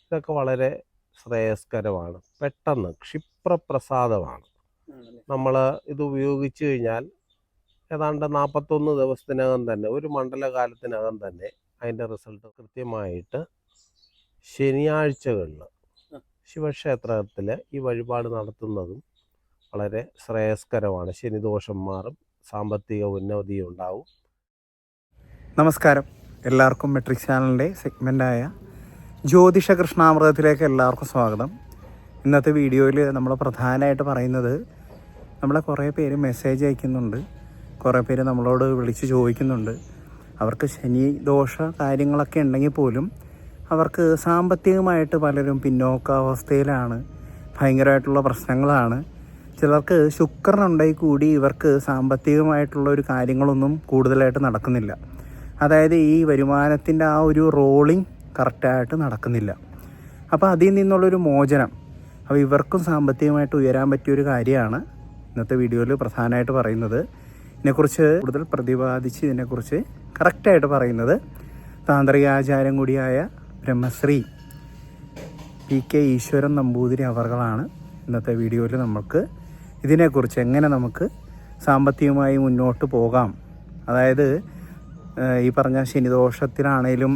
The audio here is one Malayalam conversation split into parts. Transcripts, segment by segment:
ഇതൊക്കെ വളരെ ശ്രേയസ്കരമാണ്. പെട്ടെന്ന് ക്ഷിപ്രപ്രസാദമാണ്. നമ്മൾ ഇത് ഉപയോഗിച്ച് കഴിഞ്ഞാൽ ഏതാണ്ട് 41 ദിവസത്തിനകം തന്നെ, ഒരു മണ്ഡലകാലത്തിനകം തന്നെ അതിൻ്റെ റിസൾട്ട് കൃത്യമായിട്ട് ശനിയാഴ്ചകളിൽ ശിവക്ഷേത്രത്തിൽ ഈ വഴിപാട് നടത്തുന്നതും വളരെ ശ്രേയസ്കരമാണ്. ശനിദോഷം മാറും, സാമ്പത്തിക ഉന്നതി ഉണ്ടാവും. നമസ്കാരം, എല്ലാവർക്കും മെട്രിക്സ് ചാനലിൻ്റെ സെഗ്മെൻ്റായ ജ്യോതിഷ കൃഷ്ണാമൃതത്തിലേക്ക് എല്ലാവർക്കും സ്വാഗതം. ഇന്നത്തെ വീഡിയോയിൽ നമ്മൾ പ്രധാനമായിട്ട് പറയുന്നത്, നമ്മളെ കുറേ പേര് മെസ്സേജ് അയക്കുന്നുണ്ട്, കുറേ പേര് നമ്മളോട് വിളിച്ച് ചോദിക്കുന്നുണ്ട്. അവർക്ക് ശനി ദോഷ കാര്യങ്ങളൊക്കെ ഉണ്ടെങ്കിൽ പോലും അവർക്ക് സാമ്പത്തികമായിട്ട് പലരും പിന്നോക്കാവസ്ഥയിലാണ്, ഭയങ്കരമായിട്ടുള്ള പ്രശ്നങ്ങളാണ്. ചിലർക്ക് ശുക്രനുണ്ടെങ്കിൽ കൂടി ഇവർക്ക് സാമ്പത്തികമായിട്ടുള്ള ഒരു കാര്യങ്ങളൊന്നും കൂടുതലായിട്ട് നടക്കുന്നില്ല. അതായത് ഈ വരുമാനത്തിൻ്റെ ആ ഒരു റോളിങ് കറക്റ്റായിട്ട് നടക്കുന്നില്ല. അപ്പോൾ അതിൽ നിന്നുള്ളൊരു മോചനം, അപ്പോൾ ഇവർക്കും സാമ്പത്തികമായിട്ട് ഉയരാൻ പറ്റിയൊരു കാര്യമാണ് ഇന്നത്തെ വീഡിയോയിൽ പ്രധാനമായിട്ട് പറയുന്നത്. ഇതിനെക്കുറിച്ച് കൂടുതൽ പ്രതിപാദിച്ച് ഇതിനെക്കുറിച്ച് കറക്റ്റായിട്ട് പറയുന്നത് താന്ത്രികാചാര്യം കൂടിയായ ബ്രഹ്മശ്രീ PK ഈശ്വരൻ നമ്പൂതിരി അവർകളാണ്. ഇന്നത്തെ വീഡിയോയിൽ നമുക്ക് ഇതിനെക്കുറിച്ച് എങ്ങനെ നമുക്ക് സാമ്പത്തികമായി മുന്നോട്ട് പോകാം, അതായത് ഈ പറഞ്ഞ ശനിദോഷത്തിലാണേലും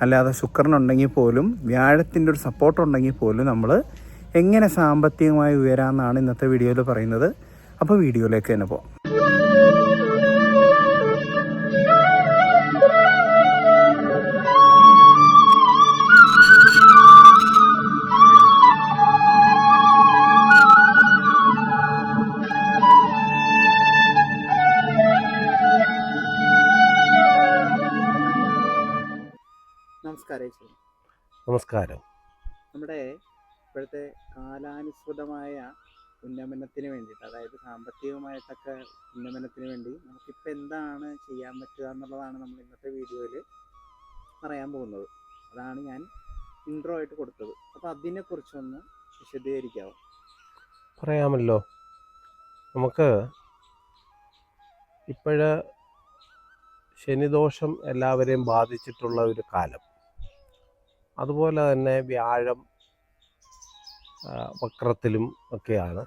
അല്ലാതെ ശുക്രനുണ്ടെങ്കിൽ പോലും വ്യാഴത്തിൻ്റെ ഒരു സപ്പോർട്ട് ഉണ്ടെങ്കിൽ പോലും നമ്മൾ എങ്ങനെ സാമ്പത്തികമായി ഉയരാമെന്നാണ് ഇന്നത്തെ വീഡിയോയിൽ പറയുന്നത്. അപ്പോൾ വീഡിയോയിലേക്ക് തന്നെ പോകാം. നമസ്കാരം. നമ്മുടെ ഇപ്പോഴത്തെ കാലാനുസൃതമായ ഉന്നമനത്തിന് വേണ്ടിയിട്ട്, അതായത് സാമ്പത്തികമായിട്ടൊക്കെ ഉന്നമനത്തിന് വേണ്ടി നമുക്കിപ്പോൾ എന്താണ് ചെയ്യാൻ പറ്റുക എന്നുള്ളതാണ് നമ്മൾ ഇന്നത്തെ വീഡിയോയിൽ പറയാൻ പോകുന്നത്. അതാണ് ഞാൻ ഇൻട്രോ ആയിട്ട് കൊടുത്തത്. അപ്പോൾ അതിനെക്കുറിച്ചൊന്ന് വിശദീകരിക്കാമോ? പറയാമല്ലോ. നമുക്ക് ഇപ്പോഴ് ശനിദോഷം എല്ലാവരെയും ബാധിച്ചിട്ടുള്ള ഒരു കാലം. അതുപോലെ തന്നെ വ്യാഴം വക്രത്തിലും ഒക്കെയാണ്.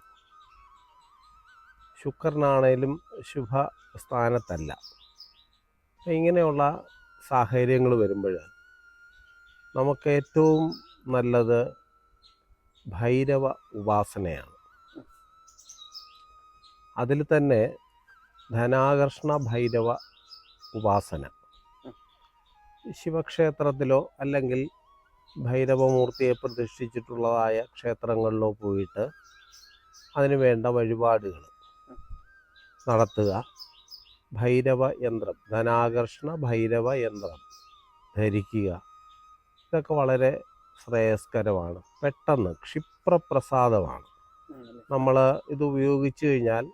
ശുക്രനാണേലും ശുഭസ്ഥാനത്തല്ല. ഇങ്ങനെയുള്ള സാഹചര്യങ്ങൾ വരുമ്പോൾ നമുക്ക് ഏറ്റവും നല്ലത് ഭൈരവ ഉപാസനയാണ്. അതിൽ തന്നെ ധനാകർഷണ ഭൈരവ ഉപാസന ശിവക്ഷേത്രത്തിലോ അല്ലെങ്കിൽ ഭൈരവമൂർത്തിയെ പ്രതിഷ്ഠിച്ചിട്ടുള്ളതായ ക്ഷേത്രങ്ങളിലോ പോയിട്ട് അതിന് വേണ്ട വഴിപാടുകൾ നടത്തുക. ഭൈരവ യന്ത്രം, ധനാകർഷണ ഭൈരവ യന്ത്രം ധരിക്കുക. ഇതൊക്കെ വളരെ ശ്രേയസ്കരമാണ്. പെട്ടെന്ന് ക്ഷിപ്രപ്രസാദമാണ്. നമ്മൾ ഇത് ഉപയോഗിച്ച് കഴിഞ്ഞാൽ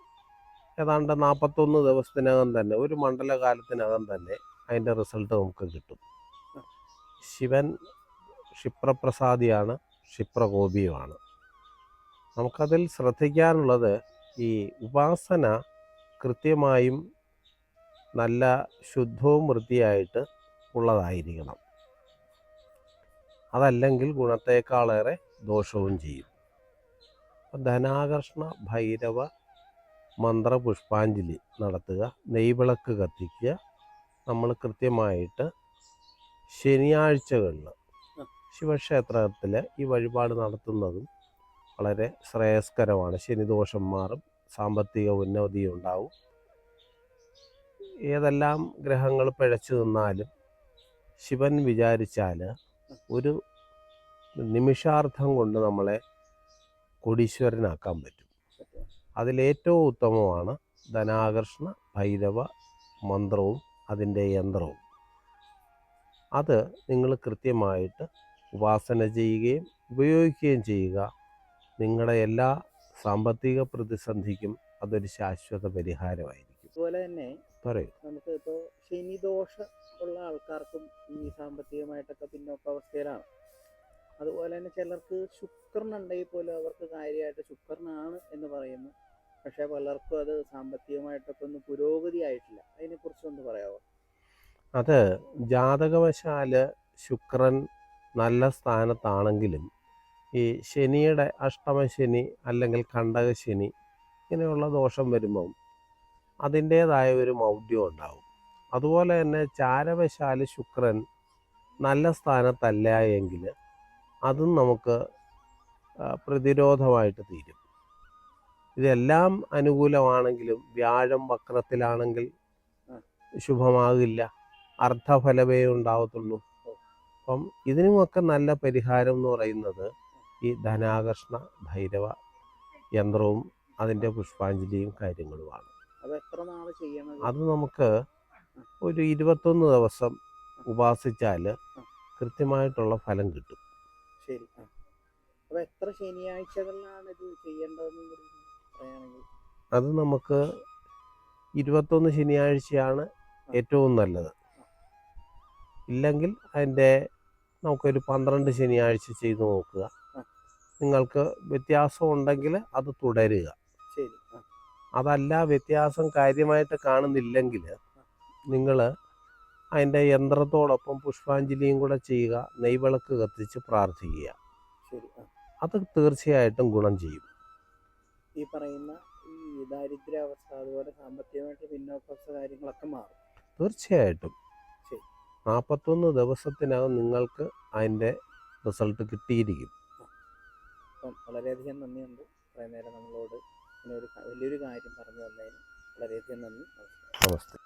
ഏതാണ്ട് 41 ദിവസത്തിനകം തന്നെ, ഒരു മണ്ഡലകാലത്തിനകം തന്നെ അതിൻ്റെ റിസൾട്ട് നമുക്ക് കിട്ടും. ശിവൻ ക്ഷിപ്രപ്രസാദിയാണ്, ക്ഷിപ്രകോപിയുമാണ്. നമുക്കതിൽ ശ്രദ്ധിക്കാനുള്ളത്, ഈ ഉപാസന കൃത്യമായും നല്ല ശുദ്ധവും വൃത്തിയായിട്ട് ഉള്ളതായിരിക്കണം. അതല്ലെങ്കിൽ ഗുണത്തേക്കാളേറെ ദോഷവും ചെയ്യും. ധനാകർഷണ ഭൈരവ മന്ത്രപുഷ്പാഞ്ജലി നടത്തുക, നെയ്വിളക്ക് കത്തിക്കുക. നമ്മൾ കൃത്യമായിട്ട് ശനിയാഴ്ചകളിൽ ശിവക്ഷേത്രത്തിൽ ഈ വഴിപാട് നടത്തുന്നതും വളരെ ശ്രേയസ്കരമാണ്. ശനിദോഷം മാറും, സാമ്പത്തിക ഉന്നതി ഉണ്ടാവും. ഏതെല്ലാം ഗ്രഹങ്ങൾ പിഴച്ചു നിന്നാലും ശിവൻ വിചാരിച്ചാൽ ഒരു നിമിഷാർത്ഥം കൊണ്ട് നമ്മളെ കോടീശ്വരനാക്കാൻ പറ്റും. അതിലേറ്റവും ഉത്തമമാണ് ധനാകർഷണ ഭൈരവ മന്ത്രവും അതിൻ്റെ യന്ത്രവും. അത് നിങ്ങൾ കൃത്യമായിട്ട് ഉപാസന ചെയ്യുകയും ഉപയോഗിക്കുകയും ചെയ്യുക. നിങ്ങളുടെ എല്ലാ സാമ്പത്തിക പ്രതിസന്ധിക്കും അതൊരു ശാശ്വത പരിഹാരമായിരിക്കും. അതുപോലെ തന്നെ പറയൂ. നമുക്ക് ഇപ്പോൾ ശനിദോഷം ഉള്ള ആൾക്കാർക്കും ഈ സാമ്പത്തികമായിട്ടൊക്കെ പിന്നോക്കാവസ്ഥയിലാണ്. അതുപോലെ തന്നെ ചിലർക്ക് ശുക്രനുണ്ടെങ്കിൽ പോലും അവർക്ക് കാര്യമായിട്ട് ശുക്രനാണ് എന്ന് പറയുന്നു. പക്ഷേ പലർക്കും അത് സാമ്പത്തികമായിട്ടൊക്കെ ഒന്ന് പുരോഗതി ആയിട്ടില്ല. അതിനെക്കുറിച്ചൊന്ന് പറയാമോ? അത് ജാതകവശാൽ ശുക്രൻ നല്ല സ്ഥാനത്താണെങ്കിലും ഈ ശനിയുടെ അഷ്ടമശനി അല്ലെങ്കിൽ കണ്ടകശനി ഇങ്ങനെയുള്ള ദോഷം വരുമ്പം അതിൻ്റേതായ ഒരു മൗഢ്യം ഉണ്ടാവും. അതുപോലെ തന്നെ ചാരവശാല് ശുക്രൻ നല്ല സ്ഥാനത്തല്ല എങ്കിൽ അതും നമുക്ക് പ്രതിരോധമായിട്ട് തീരും. ഇതെല്ലാം അനുകൂലമാണെങ്കിലും വ്യാഴം വക്രത്തിലാണെങ്കിൽ ശുഭമാകില്ല, അർദ്ധഫലമേ ഉണ്ടാവത്തുള്ളൂ. അപ്പം ഇതിനുമൊക്കെ നല്ല പരിഹാരം എന്ന് പറയുന്നത് ഈ ധനാകർഷണ ഭൈരവ യന്ത്രവും അതിൻ്റെ പുഷ്പാഞ്ജലിയും കാര്യങ്ങളുമാണ്. അത് നമുക്ക് ഒരു 21 ദിവസം ഉപാസിച്ചാൽ കൃത്യമായിട്ടുള്ള ഫലം കിട്ടും. ശരി. അപ്പോൾ എത്ര ശനിയാഴ്ചകളിലാണ് ഇത് ചെയ്യേണ്ടതെന്നും കൂടി പറയുകയാണെങ്കിൽ? അത് നമുക്ക് 21 ശനിയാഴ്ചയാണ് ഏറ്റവും നല്ലത്. ഇല്ലെങ്കിൽ അതിൻ്റെ നമുക്കൊരു 12 ശനിയാഴ്ച ചെയ്ത് നോക്കുക. നിങ്ങൾക്ക് വ്യത്യാസം ഉണ്ടെങ്കിൽ അത് തുടരുക. ശരി. അതല്ല വ്യത്യാസം കാര്യമായിട്ട് കാണുന്നില്ലെങ്കിൽ നിങ്ങൾ അതിൻ്റെ യന്ത്രത്തോടൊപ്പം പുഷ്പാഞ്ജലിയും കൂടെ ചെയ്യുക, നെയ്വിളക്ക് കത്തിച്ച് പ്രാർത്ഥിക്കുക. ശരി. അത് തീർച്ചയായിട്ടും ഗുണം ചെയ്യും. ഈ പറയുന്ന ഈ ദാരിദ്ര്യാവസ്ഥ അതുപോലെ സാമ്പത്തികമായിട്ട് പിന്നോക്കാവസ്ഥ കാര്യങ്ങളൊക്കെ മാറും. തീർച്ചയായിട്ടും 41 ദിവസത്തിനകം നിങ്ങൾക്ക് അതിൻ്റെ റിസൾട്ട് കിട്ടിയിരിക്കും. അപ്പം വളരെയധികം നന്ദിയുണ്ട്. കുറേ നേരം നമ്മളോട് ഇങ്ങനെ ഒരു വലിയൊരു കാര്യം പറഞ്ഞു തന്നതിന് വളരെയധികം നന്ദി. നമസ്തേ.